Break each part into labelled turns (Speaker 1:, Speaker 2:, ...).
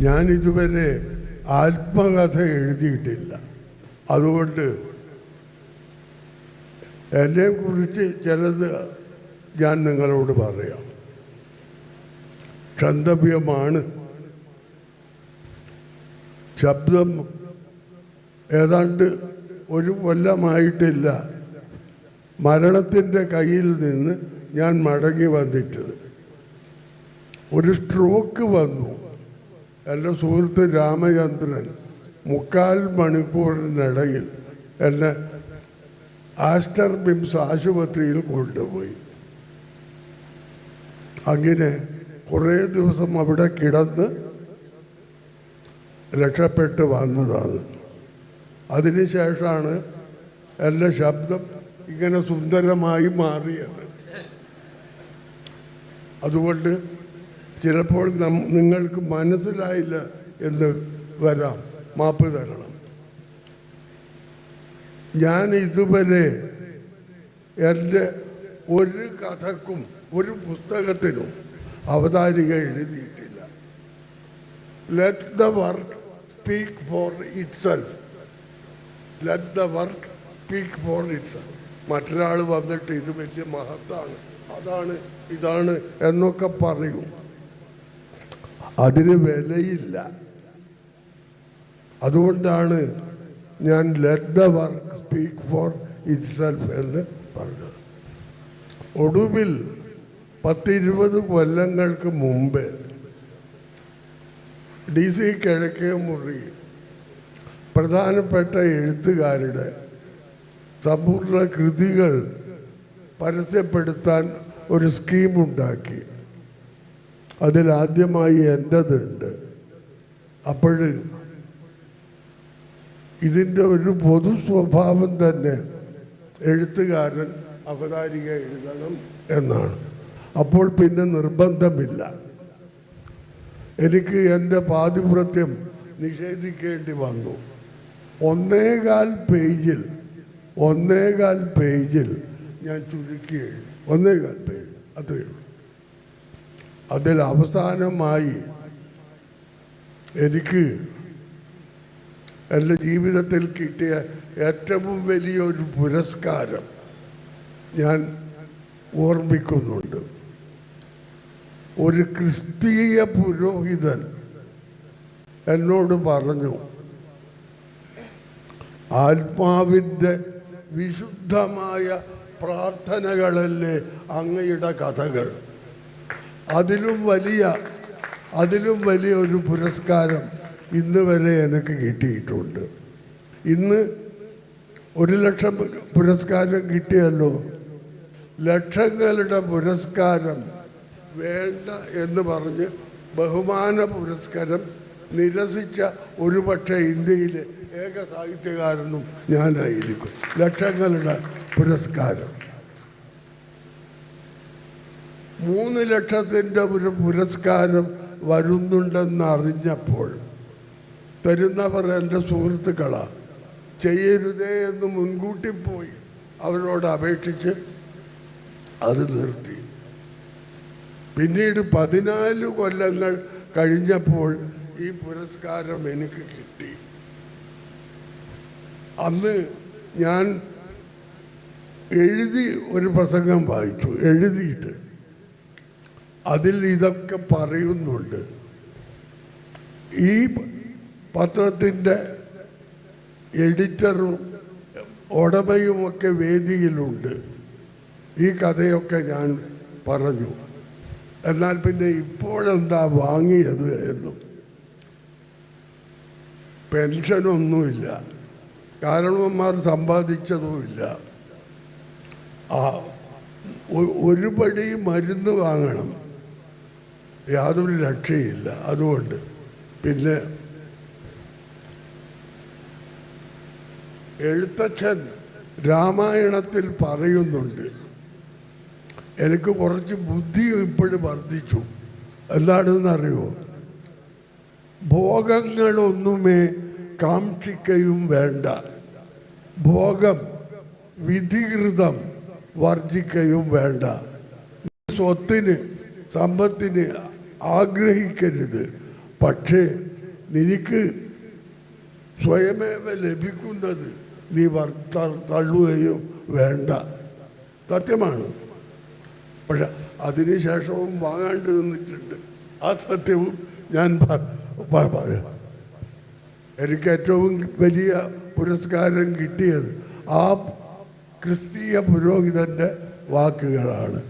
Speaker 1: ഞാനിതുവരെ ആത്മകഥ എഴുതിയിട്ടില്ല. അതുകൊണ്ട് എന്നെക്കുറിച്ച് ചിലത് ഞാൻ നിങ്ങളോട് പറയാം. ക്ഷന്തവ്യമാണ്. ശബ്ദം ഏതാണ്ട് ഒരു കൊല്ലമായിട്ടില്ല മരണത്തിൻ്റെ കയ്യിൽ നിന്ന് ഞാൻ മടങ്ങി വന്നിട്ടത്. ഒരു സ്ട്രോക്ക് വന്നു. എൻ്റെ സുഹൃത്ത് രാമചന്ദ്രൻ 3/4 മണിക്കൂറിനിടയിൽ എന്നെ ആസ്റ്റർ മിംസ് ആശുപത്രിയിൽ കൊണ്ടുപോയി. അങ്ങനെ കുറേ ദിവസം അവിടെ കിടന്ന് രക്ഷപ്പെട്ട് വന്നതാണ്. അതിനുശേഷമാണ് എൻ്റെ ശബ്ദം ഇങ്ങനെ സുന്ദരമായി മാറിയത്. അതുകൊണ്ട് ചിലപ്പോൾ നിങ്ങൾക്ക് മനസ്സിലായില്ല എന്ന് വരാം, മാപ്പ് തരണം. ഞാൻ ഇതുവരെ എൻ്റെ ഒരു കഥക്കും ഒരു പുസ്തകത്തിനും അവതാരിക എഴുതിയിട്ടില്ല. Let the work speak four itself. Let the work speak four itself. മറ്റൊരാൾ വന്നിട്ട് ഇത് വലിയ മഹത്താണ്, അതാണ്, ഇതാണ് എന്നൊക്കെ പറയും. അതിന് വിലയില്ല. അതുകൊണ്ടാണ് ഞാൻ let the work speak four itself എന്ന് പറഞ്ഞത്. ഒടുവിൽ 10-20 കൊല്ലങ്ങൾക്ക് മുമ്പ് DC കിഴക്കേ മുറി പ്രധാനപ്പെട്ട എഴുത്തുകാരുടെ സമ്പൂർണ്ണ കൃതികൾ പരസ്യപ്പെടുത്താൻ ഒരു സ്കീമുണ്ടാക്കി. അതിലാദ്യമായി എൻ്റെതുണ്ട്. അപ്പോൾ ഇതിൻ്റെ ഒരു പൊതു സ്വഭാവം തന്നെ എഴുത്തുകാരൻ അവതാരിക എഴുതണം എന്നാണ്. അപ്പോൾ പിന്നെ നിർബന്ധമില്ല. എനിക്ക് എൻ്റെ പാതിവ്രത്യം നിഷേധിക്കേണ്ടി വന്നു. 1.25 പേജിൽ ഞാൻ ചുരുക്കി എഴുതി. 1.25 പേജ്, അത്രയേ ഉള്ളൂ. അതിൽ അവസാനമായി എനിക്ക് എൻ്റെ ജീവിതത്തിൽ കിട്ടിയ ഏറ്റവും വലിയൊരു പുരസ്കാരം ഞാൻ ഓർമ്മിക്കുന്നുണ്ട്. ഒരു ക്രിസ്തീയ പുരോഹിതൻ എന്നോട് പറഞ്ഞു, ആത്മാവിൻ്റെ വിശുദ്ധമായ പ്രാർത്ഥനകളല്ലേ അങ്ങയുടെ കഥകൾ. അതിലും വലിയ ഒരു പുരസ്കാരം ഇന്ന് വരെ എനിക്ക് കിട്ടിയിട്ടുണ്ട്. ഇന്ന് 1 ലക്ഷം പുരസ്കാരം കിട്ടിയല്ലോ. ലക്ഷങ്ങളുടെ പുരസ്കാരം വേണ്ട എന്ന് പറഞ്ഞ് ബഹുമാന പുരസ്കാരം നിരസിച്ച ഒരുപക്ഷെ ഇന്ത്യയിലെ ഏക സാഹിത്യകാരനും ഞാനായിരിക്കും. ലക്ഷങ്ങളുടെ പുരസ്കാരം. 3 ലക്ഷത്തിൻ്റെ ഒരു പുരസ്കാരം വരുന്നുണ്ടെന്ന് അറിഞ്ഞപ്പോൾ തരുന്നവർ എൻ്റെ സുഹൃത്തുക്കളാണ്. ചെയ്യരുതേ എന്ന് മുൻകൂട്ടി പോയി അവരോട് അപേക്ഷിച്ച് അത് നിർത്തി. പിന്നീട് 14 കൊല്ലങ്ങൾ കഴിഞ്ഞപ്പോൾ ഈ പുരസ്കാരം എനിക്ക് കിട്ടി. അന്ന് ഞാൻ ഒരു പ്രസംഗം വായിച്ചു. എഴുതിയിട്ട് അതിൽ ഇതൊക്കെ പറയുന്നുണ്ട്. ഈ പത്രത്തിൻ്റെ എഡിറ്ററും ഉടമയുമൊക്കെ വേദിയിലുണ്ട്. ഈ കഥയൊക്കെ ഞാൻ പറഞ്ഞു. എന്നാൽ പിന്നെ ഇപ്പോഴെന്താ വാങ്ങിയത് എന്നും. പെൻഷനൊന്നുമില്ല, കാരണവന്മാർ സമ്പാദിച്ചതുമില്ല. ഒരു പടി മരുന്ന് വാങ്ങണം, യാതൊരു രക്ഷയില്ല. അതുകൊണ്ട് പിന്നെ എഴുത്തച്ഛൻ രാമായണത്തിൽ പറയുന്നുണ്ട്, എനിക്ക് കുറച്ച് ബുദ്ധി ഇപ്പോഴും വർദ്ധിച്ചു. എന്താണെന്നറിയോ? ഭോഗങ്ങളൊന്നുമേ കാക്ഷിക്കയും വേണ്ട, ഭോഗം വിധികൃതം വർജിക്കയും വേണ്ട. സ്വത്തിന് സമ്പത്തിന് ആഗ്രഹിക്കരുത്, പക്ഷേ നിനക്ക് സ്വയമേവ ലഭിക്കുന്നത് നീ തള്ളുകയും വേണ്ട. സത്യമാണ്. പക്ഷെ അതിനുശേഷവും വാങ്ങാണ്ട് നിന്നിട്ടുണ്ട്. ആ സത്യവും ഞാൻ പറയാം. എനിക്ക് ഏറ്റവും വലിയ പുരസ്കാരം കിട്ടിയത് ആ ക്രിസ്തീയ പുരോഹിതൻ്റെ വാക്കുകളാണ്.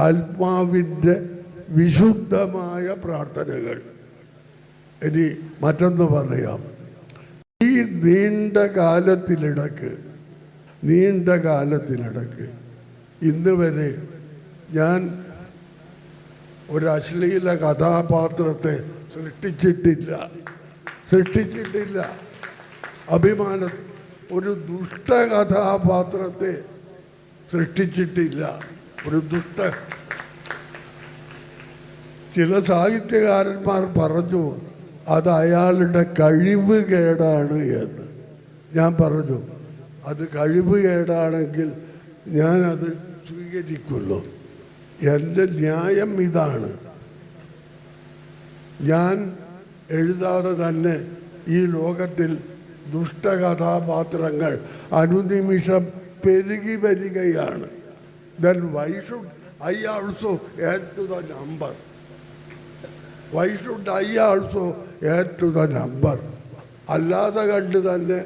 Speaker 1: ആത്മാവിൻ്റെ വിശുദ്ധമായ പ്രാർത്ഥനകൾ. ഇനി മറ്റൊന്ന് പറയാം. ഈ നീണ്ട കാലത്തിലിടക്ക് ഇന്ന് വരെ ഞാൻ ഒരു അശ്ലീല കഥാപാത്രത്തെ സൃഷ്ടിച്ചിട്ടില്ല. അഭിമാനം ഒരു ദുഷ്ട കഥാപാത്രത്തെ സൃഷ്ടിച്ചിട്ടില്ല. ചില സാഹിത്യകാരന്മാർ പറഞ്ഞു അത് അയാളുടെ കഴിവ് കേടാണ് എന്ന്. ഞാൻ പറഞ്ഞു അത് കഴിവ് കേടാണെങ്കിൽ ഞാനത് സ്വീകരിക്കുള്ളൂ. എൻ്റെ ന്യായം ഇതാണ്. ഞാൻ എഴുതാതെ തന്നെ ഈ ലോകത്തിൽ ദുഷ്ടകഥാപാത്രങ്ങൾ അനുനിമിഷം പെരുകി വരികയാണ്. Then why should I also add to the number? അല്ലാതെ കണ്ട് തന്നെ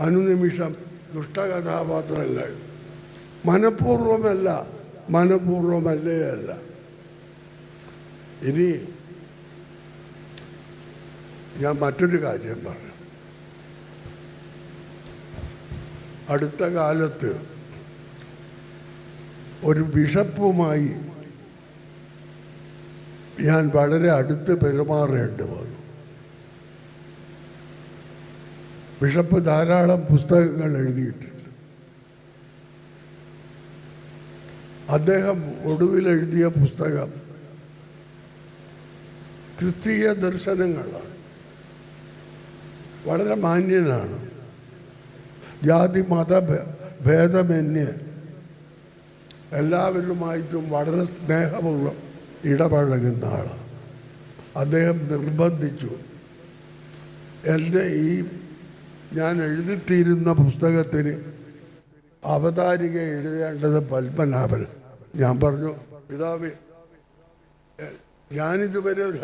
Speaker 1: അനുനിമിഷം ദുഷ്ടകഥാപാത്രങ്ങൾ മനഃപൂർവമല്ലേ അല്ല. ഇനി ഞാൻ മറ്റൊരു കാര്യം പറഞ്ഞു. അടുത്ത കാലത്ത് ഒരു ബിഷപ്പുമായി ഞാൻ വളരെ അടുത്ത് പെരുമാറേണ്ടി വന്നു. ബിഷപ്പ് ധാരാളം പുസ്തകങ്ങൾ എഴുതിയിട്ടുണ്ട്. അദ്ദേഹം ഒടുവിൽ എഴുതിയ പുസ്തകം ക്രിസ്തീയ ദർശനങ്ങളാണ്. വളരെ മാന്യനാണ്. ജാതി മത ഭേദമന്യേ എല്ലാവരുമായിട്ടും വളരെ സ്നേഹപൂർവ്വം ഇടപഴകുന്ന ആളാണ്. അദ്ദേഹം നിർബന്ധിച്ചു എൻ്റെ ഞാൻ എഴുതിത്തീരുന്ന പുസ്തകത്തിന് അവതാരിക എഴുതേണ്ടത് പത്മനാഭൻ. ഞാൻ പറഞ്ഞു പിതാവേ, ഞാനിതുവരെ ഒരു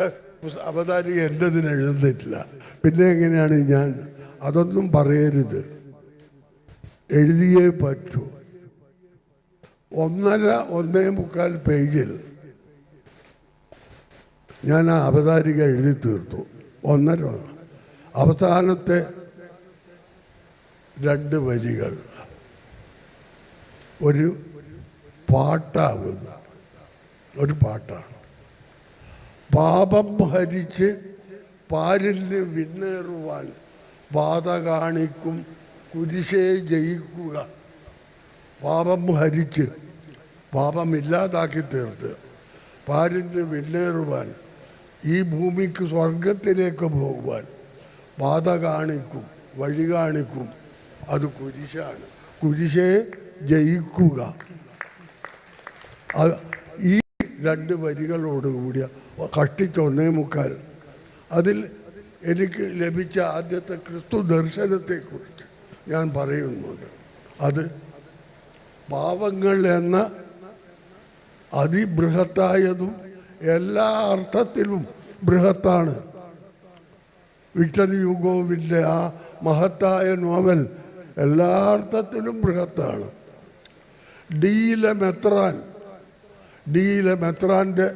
Speaker 1: അവതാരിക എൻ്റെതിന് എഴുതുന്നിട്ടില്ല, പിന്നെ എങ്ങനെയാണ് ഞാൻ? അതൊന്നും പറയരുത്, എഴുതിയേ പറ്റൂ. 1.5 പേജിൽ ഞാൻ ആ അവതാരിക എഴുതി തീർത്തു. 1.5 അവസാനത്തെ 2 വരികൾ ഒരു പാട്ടാണ്. പാപം ഹരിച്ച് പാലിന് വിണ്ണേറുവാൻ പാത കാണിക്കും കുരിശേ ജയിക്കുക. പാപം ഹരിച്ച്, പാപമില്ലാതാക്കി തീർത്ത് പാലിന് വിണ്ണേറുവാൻ, ഈ ഭൂമിക്ക് സ്വർഗത്തിലേക്ക് പോകുവാൻ പാത കാണിക്കും, വഴി കാണിക്കും. അത് കുരിശാണ്. കുരിശേ ജയിക്കുക. ഈ 2 വരികളോടുകൂടിയ കഷ്ടിച്ച് 1.25 അതിൽ എനിക്ക് ലഭിച്ച ആദ്യത്തെ ക്രിസ്തു ദർശനത്തെക്കുറിച്ച് ഞാൻ പറയുന്നുണ്ട്. അത് പാവങ്ങൾ എന്ന അതിബൃഹത്തായതും എല്ലാ അർത്ഥത്തിലും ബൃഹത്താണ്. വിക്ടർ ഹ്യൂഗോവിൻ്റെ ആ മഹത്തായ നോവൽ എല്ലാ അർത്ഥത്തിലും ബൃഹത്താണ്. ഡിയിലെ മെത്രാൻ്റെ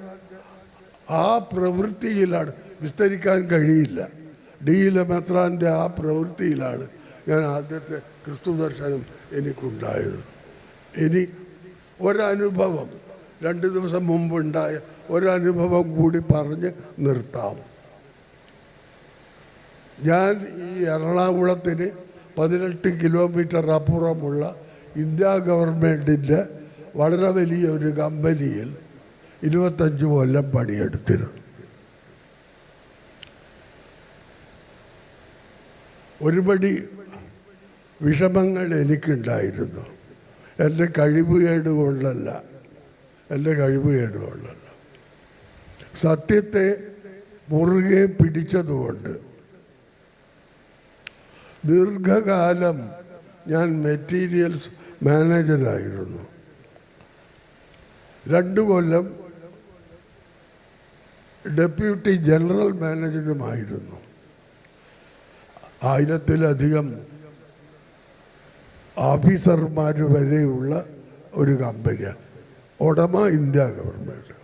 Speaker 1: ആ പ്രവൃത്തിയിലാണ്, വിസ്തരിക്കാൻ കഴിയില്ല. ഡിയിലെ മെത്രാൻ്റെ ആ പ്രവൃത്തിയിലാണ് ഞാൻ ആദ്യത്തെ ക്രിസ്തു ദർശനം എനിക്കുണ്ടായത്. ഇനി ഒരനുഭവം 2 ദിവസം മുമ്പുണ്ടായ ഒരനുഭവം കൂടി പറഞ്ഞ് നിർത്താം. ഞാൻ ഈ എറണാകുളത്തിന് 18 കിലോമീറ്റർ അപ്പുറമുള്ള ഇന്ത്യ ഗവൺമെൻറ്റിൻ്റെ വളരെ വലിയ ഒരു കമ്പനിയിൽ 25 കൊല്ലം പണിയെടുത്തിരുന്നു. ഒരുപടി വിഷമങ്ങൾ എനിക്കുണ്ടായിരുന്നു. എൻ്റെ കഴിവുകേട് കൊണ്ടല്ല. സത്യത്തെ മുറുകെ പിടിച്ചതുകൊണ്ട്, ദീർഘകാലം ഞാൻ മെറ്റീരിയൽസ് മാനേജറായിരുന്നു. 2 കൊല്ലം ഡെപ്യൂട്ടി ജനറൽ മാനേജറുമായിരുന്നു. 1000-ലധികം ഓഫീസർമാർ വരെയുള്ള ഒരു കമ്പനി, ഉടമ ഇന്ത്യ ഗവൺമെൻറ്.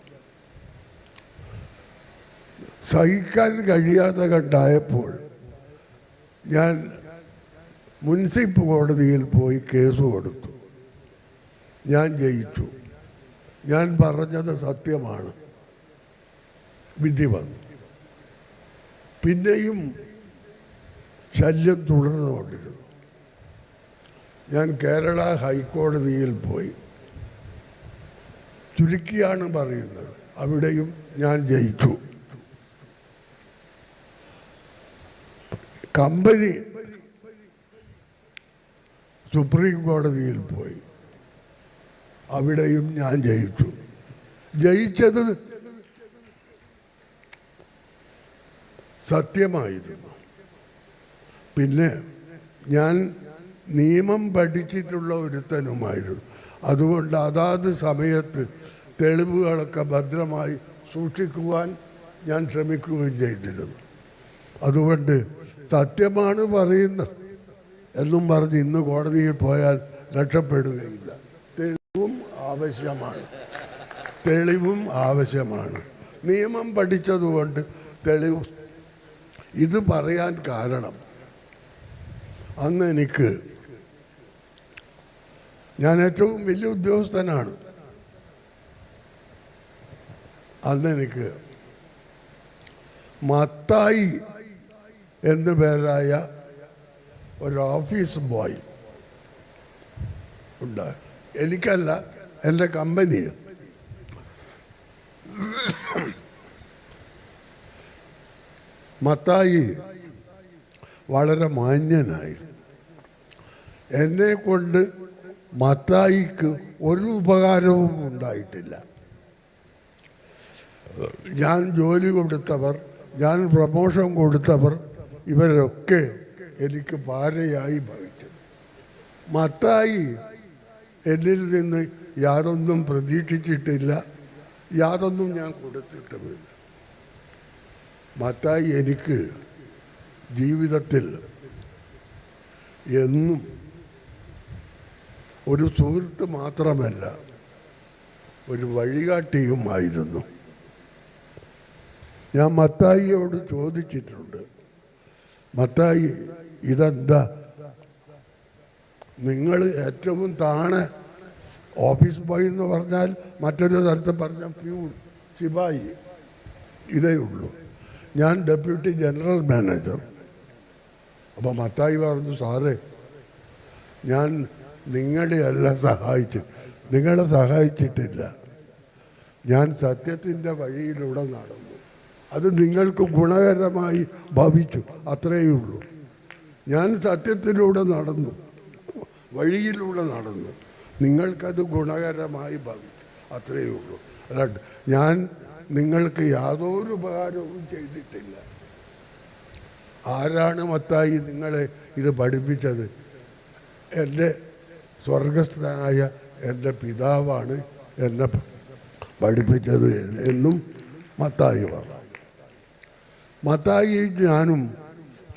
Speaker 1: സഹിക്കാൻ കഴിയാതെ കണ്ടായപ്പോൾ ഞാൻ മുനിസിപ്പൽ കോടതിയിൽ പോയി കേസ് കൊടുത്തു. ഞാൻ ജയിച്ചു. ഞാൻ പറഞ്ഞത് സത്യമാണ്. വിധി വന്നു. പിന്നെയും ശല്യം തുടർന്നുകൊണ്ടിരുന്നു. ഞാൻ കേരള ഹൈക്കോടതിയിൽ പോയി. ചുരുക്കിയാണ് പറയുന്നത്. അവിടെയും ഞാൻ ജയിച്ചു. കമ്പനി സുപ്രീം കോടതിയിൽ പോയി. അവിടെയും ഞാൻ ജയിച്ചു. ജയിച്ചത് സത്യമായിരുന്നു. പിന്നെ ഞാൻ നിയമം പഠിച്ചിട്ടുള്ള ഒരുത്തനുമായിരുന്നു. അതുകൊണ്ട് അതാത് സമയത്ത് തെളിവുകളൊക്കെ ഭദ്രമായി സൂക്ഷിക്കുവാൻ ഞാൻ ശ്രമിക്കുകയും ചെയ്തിരുന്നു. അതുകൊണ്ട് സത്യമാണ് പറയുന്നത് എന്നും പറഞ്ഞ് ഇന്ന് കോടതിയിൽ പോയാൽ രക്ഷപ്പെടുകയില്ല. തെളിവും ആവശ്യമാണ്. നിയമം പഠിച്ചതുകൊണ്ട് തെളിവ്. ഇത് പറയാൻ കാരണം, അന്ന് എനിക്ക്, ഞാൻ ഏറ്റവും വലിയ ഉദ്യോഗസ്ഥനാണ്. അന്ന് എനിക്ക് മത്തായി എന്നു പേരായ ഒരു ഓഫീസ് ബോയ് ഉണ്ട്. എനിക്കല്ല, എൻ്റെ കമ്പനി. മത്തായി വളരെ മാന്യനായി. എന്നെ കൊണ്ട് മത്തായിക്ക് ഒരു ഉപകാരവും ഉണ്ടായിട്ടില്ല. ഞാൻ ജോലി കൊടുത്തവർ, ഞാൻ പ്രമോഷൻ കൊടുത്തവർ, ഇവരൊക്കെ എനിക്ക് ഭാര്യയായി ഭവിച്ചത്. മത്തായി എന്നിൽ നിന്ന് യാതൊന്നും പ്രതീക്ഷിച്ചിട്ടില്ല, യാതൊന്നും ഞാൻ കൊടുത്തിട്ടുമില്ല. മത്തായി എനിക്ക് ജീവിതത്തിൽ എന്നും ഒരു സുഹൃത്ത് മാത്രമല്ല, ഒരു വഴികാട്ടിയുമായിരുന്നു. ഞാൻ മത്തായിയോട് ചോദിച്ചിട്ടുണ്ട്, മത്തായി ഇതെന്താ, നിങ്ങൾ ഏറ്റവും താഴെ ഓഫീസ് ബോയ് എന്ന് പറഞ്ഞാൽ, മറ്റൊരു തരത്തിൽ പറഞ്ഞ പ്യൂൺ, സിപായി, ഇതേ ഉള്ളൂ. ഞാൻ ഡെപ്യൂട്ടി ജനറൽ മാനേജർ. അപ്പോൾ മത്തായി പറഞ്ഞു, സാറേ ഞാൻ നിങ്ങളെയല്ല നിങ്ങളെ സഹായിച്ചിട്ടില്ല. ഞാൻ സത്യത്തിൻ്റെ വഴിയിലൂടെ നടന്നു. അത് നിങ്ങൾക്ക് ഗുണകരമായി ഭവിച്ചു, അത്രയേ ഉള്ളൂ. ഞാൻ സത്യത്തിലൂടെ നടന്നു, വഴിയിലൂടെ നടന്നു, നിങ്ങൾക്കത് ഗുണകരമായി ഭവിച്ചു, അത്രയേ ഉള്ളൂ. അല്ലാണ്ട് ഞാൻ നിങ്ങൾക്ക് യാതൊരു ഉപകാരവും ചെയ്തിട്ടില്ല. ആരാണ് മത്തായി നിങ്ങളെ ഇത് പഠിപ്പിച്ചത്? എൻ്റെ സ്വർഗസ്ഥനായ എൻ്റെ പിതാവാണ് എന്നെ പഠിപ്പിച്ചത് എന്നും മത്തായി പറഞ്ഞു. മത്തായി ഞാനും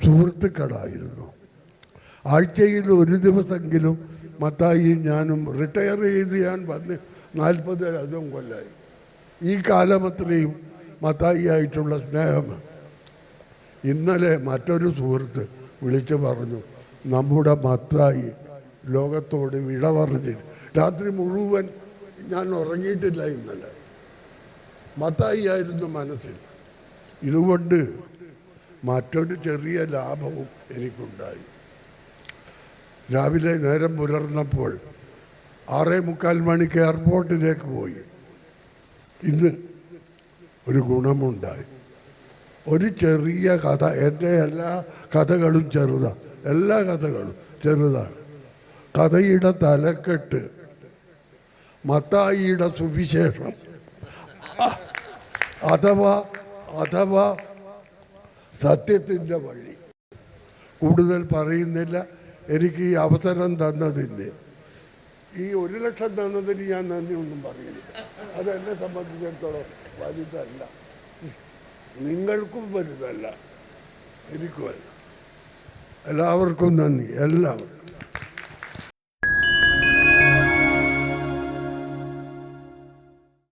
Speaker 1: സുഹൃത്തുക്കളായിരുന്നു. ആഴ്ചയിൽ ഒരു ദിവസമെങ്കിലും മത്തായി ഞാനും, റിട്ടയർ ചെയ്ത് ഞാൻ വന്ന് 40-ലധികം കൊല്ലമായി. ഈ കാലമത്രയും മത്തായി ആയിട്ടുള്ള സ്നേഹമാണ്. ഇന്നലെ മറ്റൊരു സുഹൃത്ത് വിളിച്ചു പറഞ്ഞു, നമ്മുടെ മത്തായി ലോകത്തോട് വിട പറഞ്ഞ്. രാത്രി മുഴുവൻ ഞാൻ ഉറങ്ങിയിട്ടില്ല ഇന്നലെ. മത്തായി ആയിരുന്നു മനസ്സിൽ. ഇതുകൊണ്ട് മറ്റൊരു ചെറിയ ലാഭവും എനിക്കുണ്ടായി. രാവിലെ നേരം പുലർന്നപ്പോൾ 6:45 മണിക്ക് എയർപോർട്ടിലേക്ക് പോയി. ഇന്ന് ഒരു ഗുണമുണ്ടായി. ഒരു ചെറിയ കഥ, എൻ്റെ എല്ലാ കഥകളും ചെറുതാണ്, എല്ലാ കഥകളും ചെറുതാണ്. കഥയുടെ തലക്കെട്ട് മത്തായിയുടെ സുവിശേഷം അഥവാ സത്യത്തിൻ്റെ വഴി. കൂടുതൽ പറയുന്നില്ല. എനിക്ക് ഈ അവസരം തന്നതിന്, ഈ 1 ലക്ഷം തന്നതിന് ഞാൻ നന്ദി ഒന്നും പറയുന്നില്ല. അതെന്നെ സംബന്ധിച്ചിടത്തോളം വലുതല്ല, നിങ്ങൾക്കും വലുതല്ല, എനിക്കുമല്ല. എല്ലാവർക്കും നന്ദി, എല്ലാവർക്കും.